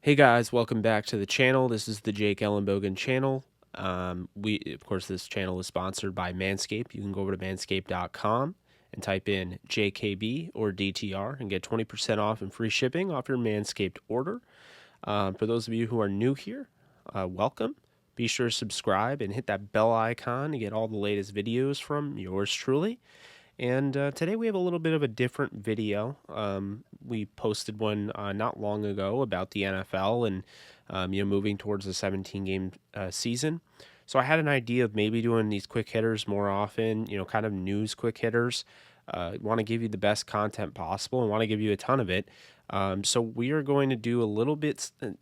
Hey guys, welcome back to the channel. This is the Jake Ellenbogen channel. Of course, this channel is sponsored by Manscaped. You can go over to manscaped.com and type in JKB or DTR and get 20% off and free shipping off your Manscaped order. For those of you who are new here, welcome. Be sure to subscribe and hit that bell icon to get all the latest videos from yours truly. And today we have a little bit of a different video. We posted one not long ago about the NFL and moving towards a 17-game season. So I had an idea of maybe doing these quick hitters more often. Kind of news quick hitters. Want to give you the best content possible and want to give you a ton of it. So we are going to do a little bit, something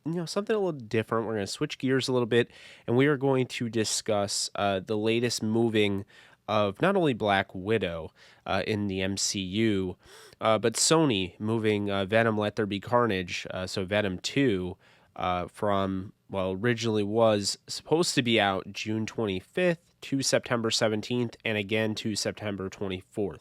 a little different. We're going to switch gears a little bit, and we are going to discuss the latest moving of not only Black Widow in the MCU, but Sony moving Venom Let There Be Carnage, so Venom 2, originally was supposed to be out June 25th to September 17th, and again to September 24th.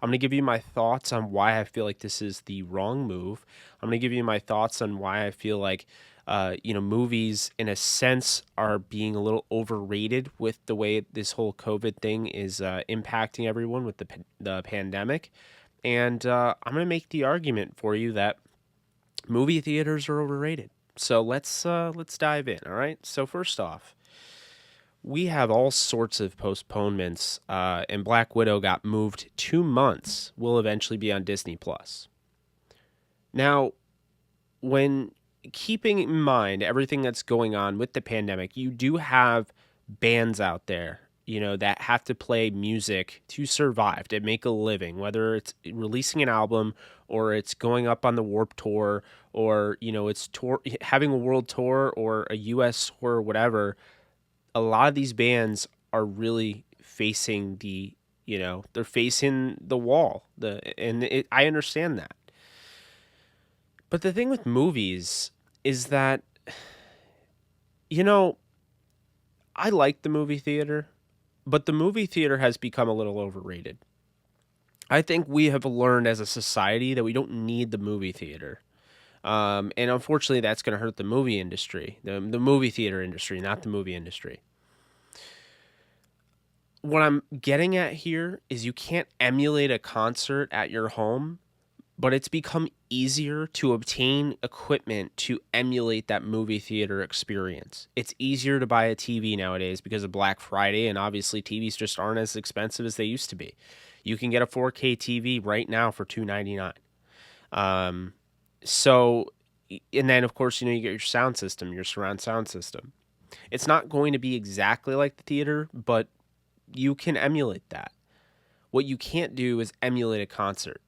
I'm going to give you my thoughts on why I feel like this is the wrong move. I'm going to give you my thoughts on why I feel like movies in a sense are being a little overrated with the way this whole COVID thing is impacting everyone with the pandemic. And I'm going to make the argument for you that movie theaters are overrated. So let's dive in. All right. So first off, we have all sorts of postponements, and Black Widow got moved 2 months. Will eventually be on Disney Plus. Now, when keeping in mind everything that's going on with the pandemic, you do have bands out there, that have to play music to survive, to make a living, whether it's releasing an album or it's going up on the Warped Tour or, it's having a world tour or a US tour or whatever. A lot of these bands are really facing they're facing the wall. I understand that. But the thing with movies is that, I like the movie theater, but the movie theater has become a little overrated. I think we have learned as a society that we don't need the movie theater. And unfortunately, that's going to hurt the movie industry, the movie theater industry, not the movie industry. What I'm getting at here is you can't emulate a concert at your home, but it's become easier to obtain equipment to emulate that movie theater experience. It's easier to buy a TV nowadays because of Black Friday, and obviously TVs just aren't as expensive as they used to be. You can get a 4K TV right now for $299. And then of course, you get your sound system, your surround sound system. It's not going to be exactly like the theater, but you can emulate that. What you can't do is emulate a concert.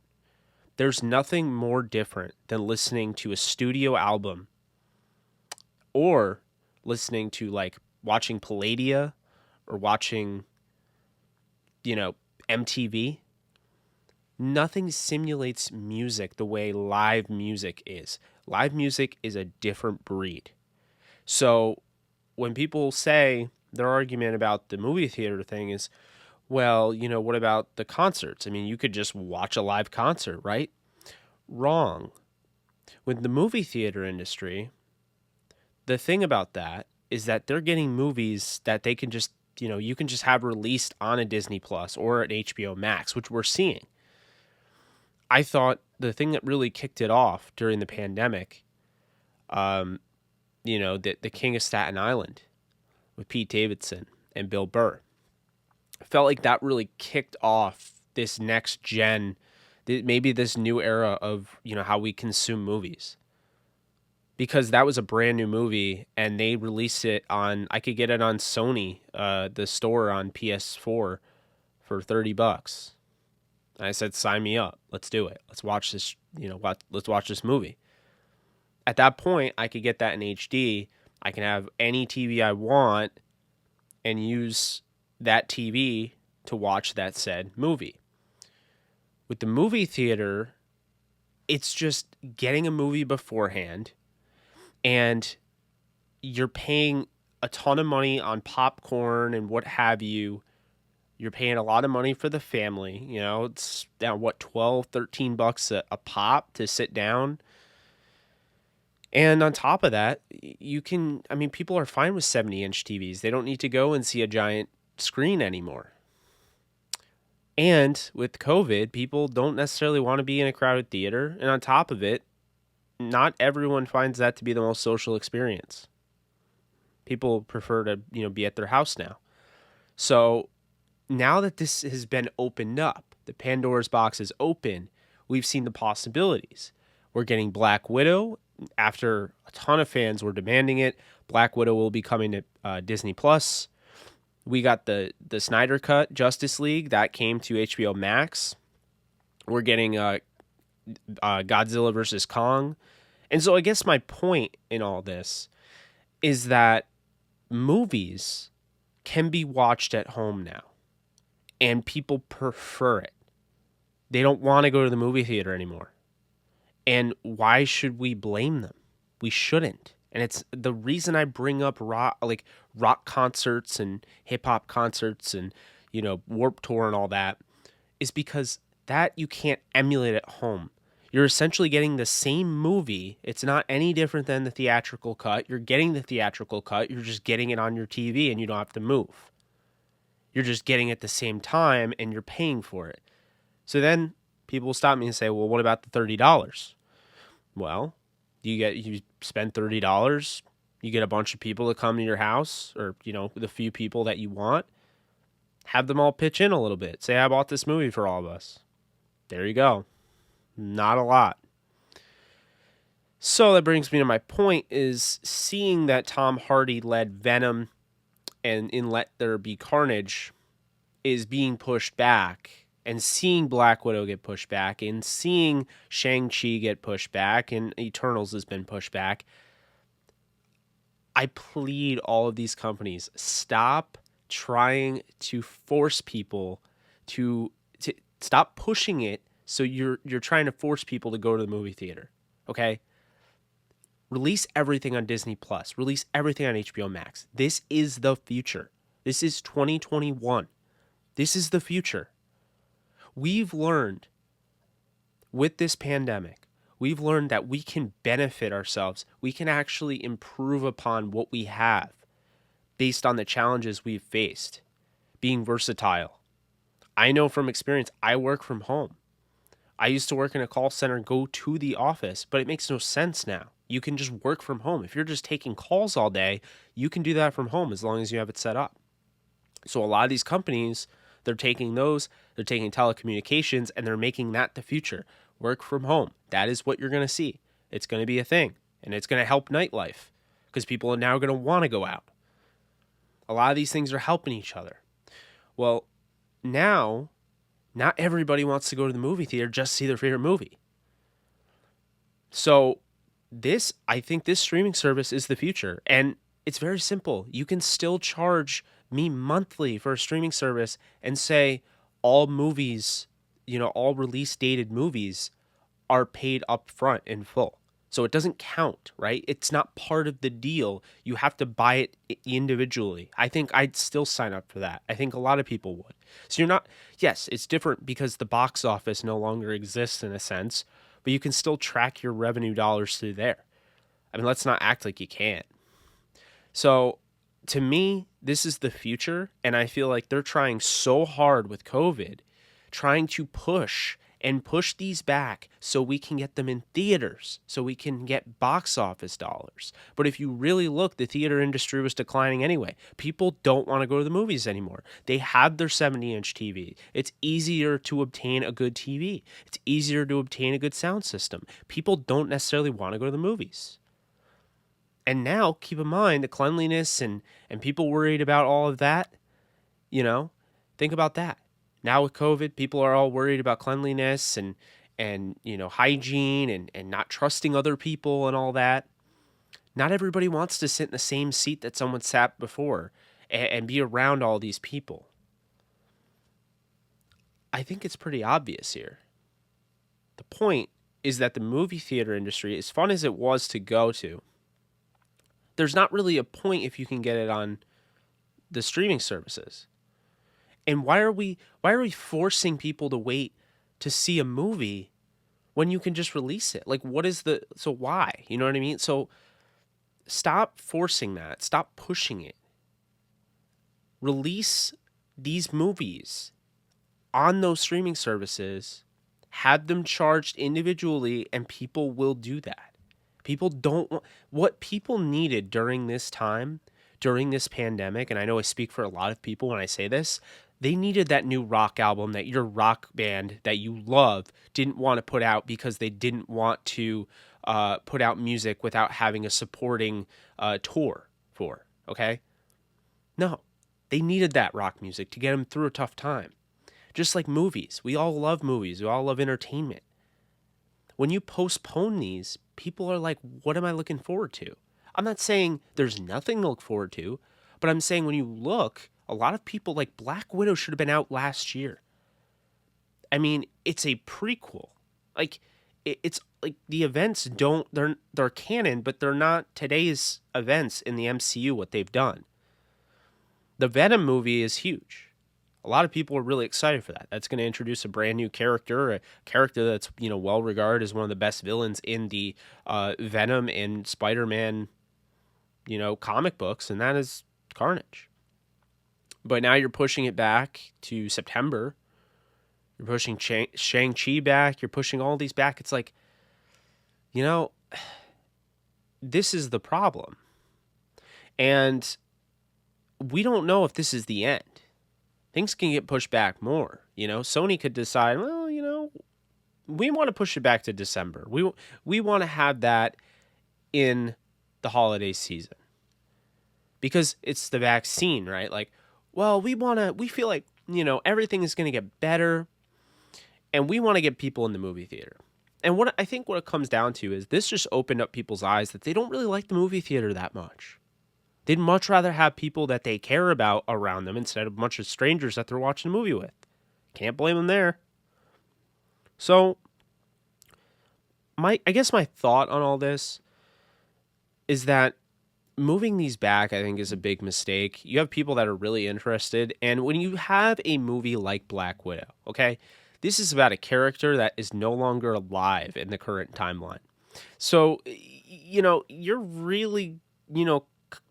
There's nothing more different than listening to a studio album or listening to watching Palladia or watching, MTV. Nothing simulates music the way live music is. Live music is a different breed. So when people say their argument about the movie theater thing is, well, what about the concerts? I mean, you could just watch a live concert, right? Wrong. With the movie theater industry, the thing about that is that they're getting movies that they can just, you can just have released on a Disney Plus or an HBO Max, which we're seeing. I thought the thing that really kicked it off during the pandemic, the King of Staten Island with Pete Davidson and Bill Burr. Felt like that really kicked off this next gen, maybe this new era of, how we consume movies. Because that was a brand new movie and they released it I could get it on Sony, the store on PS4 for $30. And I said, sign me up. Let's do it. Let's watch this, let's watch this movie. At that point, I could get that in HD. I can have any TV I want and use that TV to watch that said movie. With the movie theater, it's just getting a movie beforehand and you're paying a ton of money on popcorn and what have you. You're paying a lot of money for the family. It's down $12, $13 a pop to sit down. And on top of that, people are fine with 70-inch TVs. They don't need to go and see a giant screen anymore. And with COVID, people don't necessarily want to be in a crowded theater. And on top of it, not everyone finds that to be the most social experience. People prefer to, be at their house now. So now that this has been opened up, the Pandora's box is open, we've seen the possibilities. We're getting Black Widow after a ton of fans were demanding it. Black Widow will be coming to Disney Plus. We got the Snyder Cut Justice League that came to HBO Max. We're getting Godzilla versus Kong. And so I guess my point in all this is that movies can be watched at home now, and people prefer it. They don't want to go to the movie theater anymore. And why should we blame them? We shouldn't. And it's the reason I bring up rock concerts and hip hop concerts and, Warped Tour and all that, is because that you can't emulate at home. You're essentially getting the same movie. It's not any different than the theatrical cut. You're getting the theatrical cut. You're just getting it on your TV and you don't have to move. You're just getting it at the same time and you're paying for it. So then people will stop me and say, well, what about the $30? Well, you spend $30, you get a bunch of people to come to your house, or, the few people that you want, have them all pitch in a little bit. Say, I bought this movie for all of us. There you go. Not a lot. So that brings me to my point, is seeing that Tom Hardy led Venom and in Let There Be Carnage is being pushed back, and seeing Black Widow get pushed back, and seeing Shang-Chi get pushed back, and Eternals has been pushed back. I plead all of these companies, stop trying to force people to stop pushing it. So you're trying to force people to go to the movie theater, okay? Release everything on Disney Plus. Release everything on HBO Max. This is the future. This is 2021. This is the future. We've learned with this pandemic, we've learned that we can benefit ourselves. We can actually improve upon what we have based on the challenges we've faced, being versatile. I know from experience, I work from home. I used to work in a call center, go to the office, but it makes no sense now. You can just work from home. If you're just taking calls all day, you can do that from home as long as you have it set up. So a lot of these companies, they're taking telecommunications, and they're making that the future. Work from home. That is what you're going to see. It's going to be a thing, and it's going to help nightlife because people are now going to want to go out. A lot of these things are helping each other. Well, now, not everybody wants to go to the movie theater just to see their favorite movie. So I think this streaming service is the future. And it's very simple. You can still charge me monthly for a streaming service and say all movies, all release dated movies are paid up front in full. So it doesn't count, right? It's not part of the deal. You have to buy it individually. I think I'd still sign up for that. I think a lot of people would. So yes, it's different because the box office no longer exists in a sense, but you can still track your revenue dollars through there. I mean, let's not act like you can't. So to me, this is the future. And I feel like they're trying so hard with COVID, trying to push these back so we can get them in theaters, so we can get box office dollars. But if you really look, the theater industry was declining anyway. People don't want to go to the movies anymore. They have their 70-inch TV. It's easier to obtain a good TV. It's easier to obtain a good sound system. People don't necessarily want to go to the movies. And now, keep in mind, the cleanliness and people worried about all of that, think about that. Now with COVID, people are all worried about cleanliness and hygiene and not trusting other people and all that. Not everybody wants to sit in the same seat that someone sat before and be around all these people. I think it's pretty obvious here. The point is that the movie theater industry, as fun as it was to go to, there's not really a point if you can get it on the streaming services. And why are we forcing people to wait to see a movie when you can just release it? Like, so why? You know what I mean? So stop forcing that. Stop pushing it. Release these movies on those streaming services, have them charged individually, and people will do that. People don't want what people needed during this time, during this pandemic, and I know I speak for a lot of people when I say this, they needed that new rock album that your rock band that you love didn't want to put out because they didn't want to put out music without having a supporting tour for, okay? No, they needed that rock music to get them through a tough time. Just like movies. We all love movies. We all love entertainment. When you postpone these, people are like, what am I looking forward to? I'm not saying there's nothing to look forward to, but I'm saying when you look, a lot of people like Black Widow should have been out last year. I mean, it's a prequel. Like it's like the events they're canon, but they're not today's events in the MCU what they've done. The Venom movie is huge. A lot of people are really excited for that. That's going to introduce a brand new character, a character that's, well regarded as one of the best villains in the Venom and Spider-Man, comic books, and that is Carnage. But now you're pushing it back to September. You're pushing Shang-Chi back. You're pushing all these back. It's like, this is the problem. And we don't know if this is the end. Things can get pushed back more. Sony could decide, well, we want to push it back to December. We want to have that in the holiday season because it's the vaccine, right? Like, well, we feel like, everything is going to get better and we want to get people in the movie theater. And what it comes down to is this just opened up people's eyes that they don't really like the movie theater that much. They'd much rather have people that they care about around them instead of a bunch of strangers that they're watching a movie with. Can't blame them there. So, I guess my thought on all this is that moving these back, I think, is a big mistake. You have people that are really interested, and when you have a movie like Black Widow, okay, this is about a character that is no longer alive in the current timeline. So, you're really,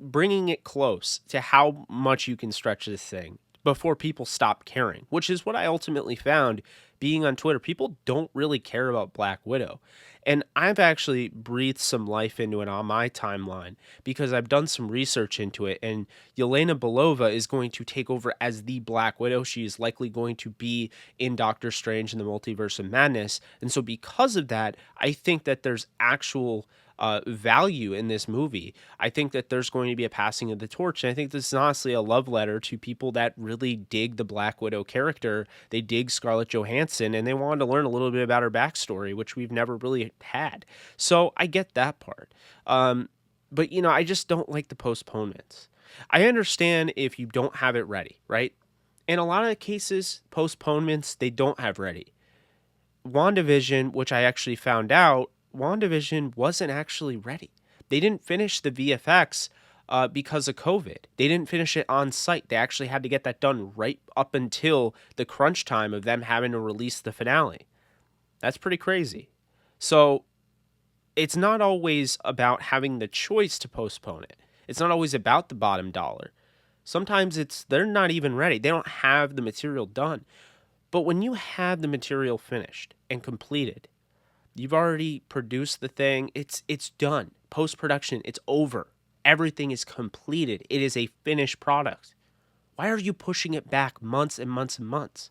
bringing it close to how much you can stretch this thing before people stop caring, which is what I ultimately found being on Twitter. People don't really care about Black Widow. And I've actually breathed some life into it on my timeline because I've done some research into it. And Yelena Belova is going to take over as the Black Widow. She is likely going to be in Doctor Strange in the Multiverse of Madness. And so because of that, I think that there's actual value in this movie. I think that there's going to be a passing of the torch. And I think this is honestly a love letter to people that really dig the Black Widow character. They dig Scarlett Johansson and they wanted to learn a little bit about her backstory, which we've never really had. So I get that part. But, I just don't like the postponements. I understand if you don't have it ready, right? In a lot of cases, postponements, they don't have ready. WandaVision, which I actually found out, WandaVision wasn't actually ready. They didn't finish the VFX because of COVID. They didn't finish it on site. They actually had to get that done right up until the crunch time of them having to release the finale. That's pretty crazy. So it's not always about having the choice to postpone it. It's not always about the bottom dollar. Sometimes they're not even ready. They don't have the material done. But when you have the material finished and completed, you've already produced the thing. It's done. Post-production, it's over. Everything is completed. It is a finished product. Why are you pushing it back months and months and months?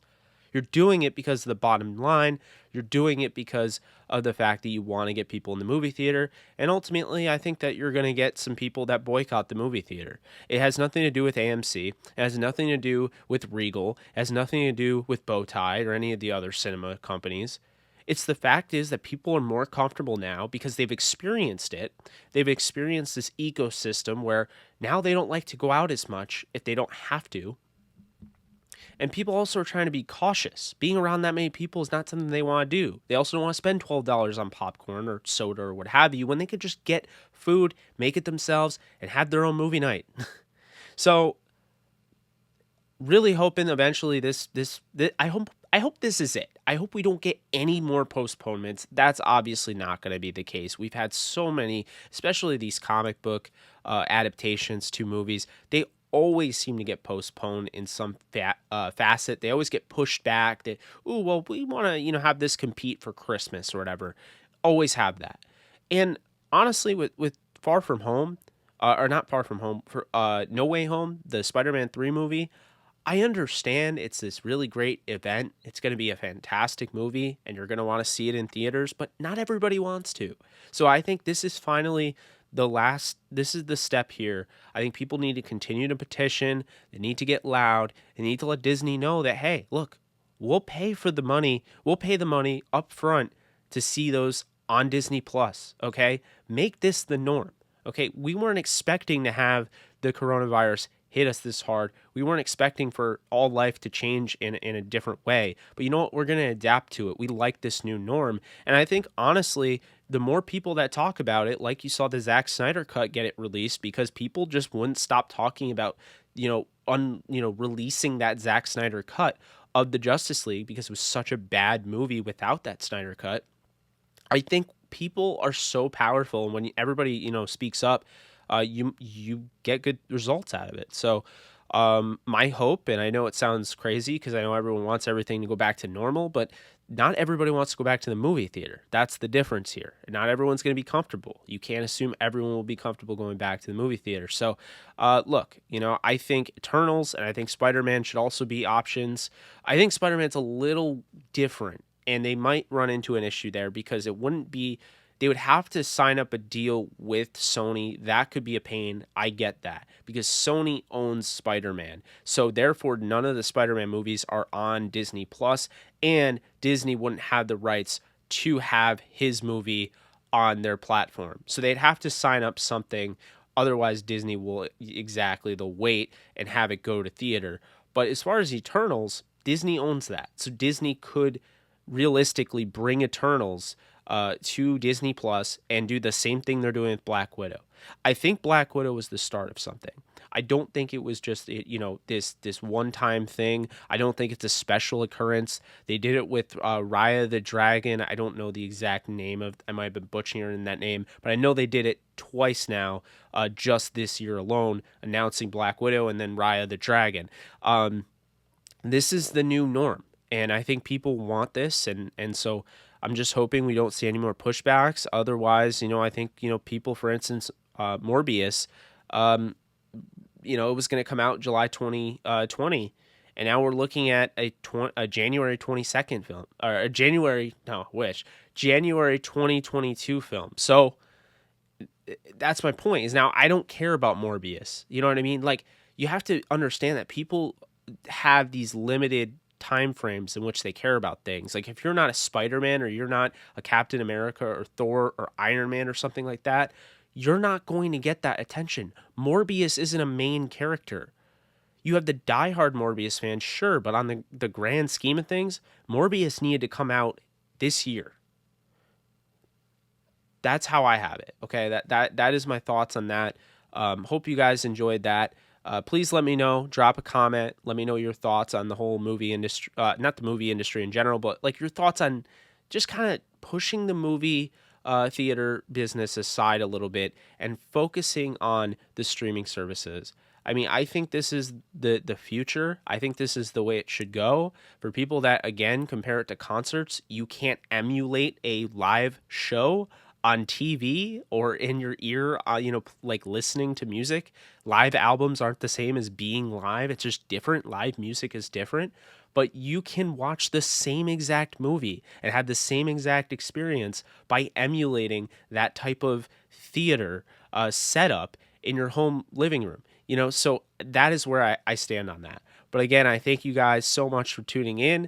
You're doing it because of the bottom line. You're doing it because of the fact that you want to get people in the movie theater. And ultimately, I think that you're going to get some people that boycott the movie theater. It has nothing to do with AMC. It has nothing to do with Regal. It has nothing to do with Bowtie or any of the other cinema companies. It's the fact is that people are more comfortable now because they've experienced it. They've experienced this ecosystem where now they don't like to go out as much if they don't have to. And people also are trying to be cautious. Being around that many people is not something they want to do. They also don't want to spend $12 on popcorn or soda or what have you when they could just get food, make it themselves, and have their own movie night. So really hoping eventually this I I hope this is it. I hope we don't get any more postponements. That's obviously not going to be the case. We've had so many, especially these comic book adaptations to movies. They always seem to get postponed in some facet. They always get pushed back. That, oh, well, we want to, have this compete for Christmas or whatever. Always have that. And honestly, with Far From Home, or not Far From Home, for No Way Home, the Spider-Man 3 movie, I understand it's this really great event. It's going to be a fantastic movie and you're going to want to see it in theaters, but not everybody wants to. So I think this is finally this is the step here. I think people need to continue to petition. They need to get loud. They need to let Disney know that, hey, look, we'll pay for the money. We'll pay the money up front to see those on Disney Plus. Okay. Make this the norm. Okay. We weren't expecting to have the coronavirus hit us this hard. We weren't expecting for all life to change in a different way. But you know what? We're going to adapt to it. We like this new norm. And I think, honestly, the more people that talk about it, like you saw the Zack Snyder cut get it released because people just wouldn't stop talking about, releasing that Zack Snyder cut of the Justice League because it was such a bad movie without that Snyder cut. I think people are so powerful. And when everybody, speaks up, you get good results out of it. So my hope, and I know it sounds crazy because I know everyone wants everything to go back to normal, but not everybody wants to go back to the movie theater. That's the difference here. Not everyone's going to be comfortable. You can't assume everyone will be comfortable going back to the movie theater. So look, I think Eternals and I think Spider-Man should also be options. I think Spider-Man's a little different and they might run into an issue there because it wouldn't be. They would have to sign up a deal with Sony. That could be a pain. I get that because Sony owns Spider-Man. So therefore, none of the Spider-Man movies are on Disney Plus, and Disney wouldn't have the rights to have his movie on their platform. So they'd have to sign up something. Otherwise, Disney will they'll wait and have it go to theater. But as far as Eternals, Disney owns that. So Disney could realistically bring Eternals to Disney Plus and do the same thing they're doing with Black Widow. I think Black Widow was the start of something. I don't think it was just this one-time thing. I don't think it's a special occurrence. They did it with Raya the Dragon. I don't know the exact name of. I might have been butchering that name, but I know they did it twice now, just this year alone, announcing Black Widow and then Raya the Dragon. This is the new norm, and I think people want this, and so. I'm just hoping we don't see any more pushbacks. Otherwise, I think, people, for instance, Morbius, it was going to come out July 2020, and now we're looking at a January 22nd film, or a January 2022 film. So that's my point is now I don't care about Morbius. You know what I mean? Like, you have to understand that people have these limited time frames in which they care about things. Like if you're not a Spider-Man or you're not a Captain America or Thor or Iron Man or something like that, you're not going to get that attention. Morbius isn't a main character. You have the diehard Morbius fans, sure, but on the grand scheme of things, Morbius needed to come out this year. That's how I have it. Okay, that is my thoughts on that. Hope you guys enjoyed that. Please let me know, drop a comment, let me know your thoughts on the whole movie industry, not the movie industry in general, but like your thoughts on just kind of pushing the movie theater business aside a little bit and focusing on the streaming services. I mean, I think this is the future. I think this is the way it should go. For people that, again, compare it to concerts, you can't emulate a live show on TV or in your ear, like listening to music. Live albums aren't the same as being live. It's just different. Live music is different. But you can watch the same exact movie and have the same exact experience by emulating that type of theater setup in your home living room. So that is where I stand on that. But again, I thank you guys so much for tuning in.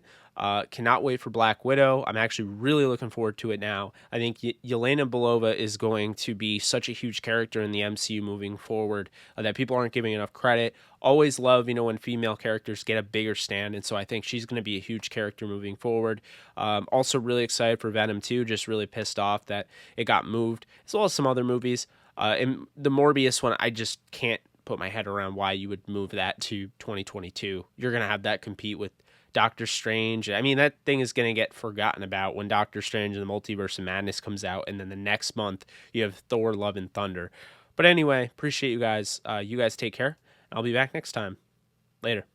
Cannot wait for Black Widow. I'm actually really looking forward to it now. I think Yelena Belova is going to be such a huge character in the MCU moving forward that people aren't giving enough credit. Always love, when female characters get a bigger stand, and so I think she's going to be a huge character moving forward. Also really excited for Venom 2, just really pissed off that it got moved, as well as some other movies. And the Morbius one, I just can't put my head around why you would move that to 2022. You're going to have that compete with Doctor Strange. I mean, that thing is going to get forgotten about when Doctor Strange and the Multiverse of Madness comes out, and then the next month you have Thor: Love and Thunder. But anyway, appreciate you guys. You guys take care. I'll be back next time. Later.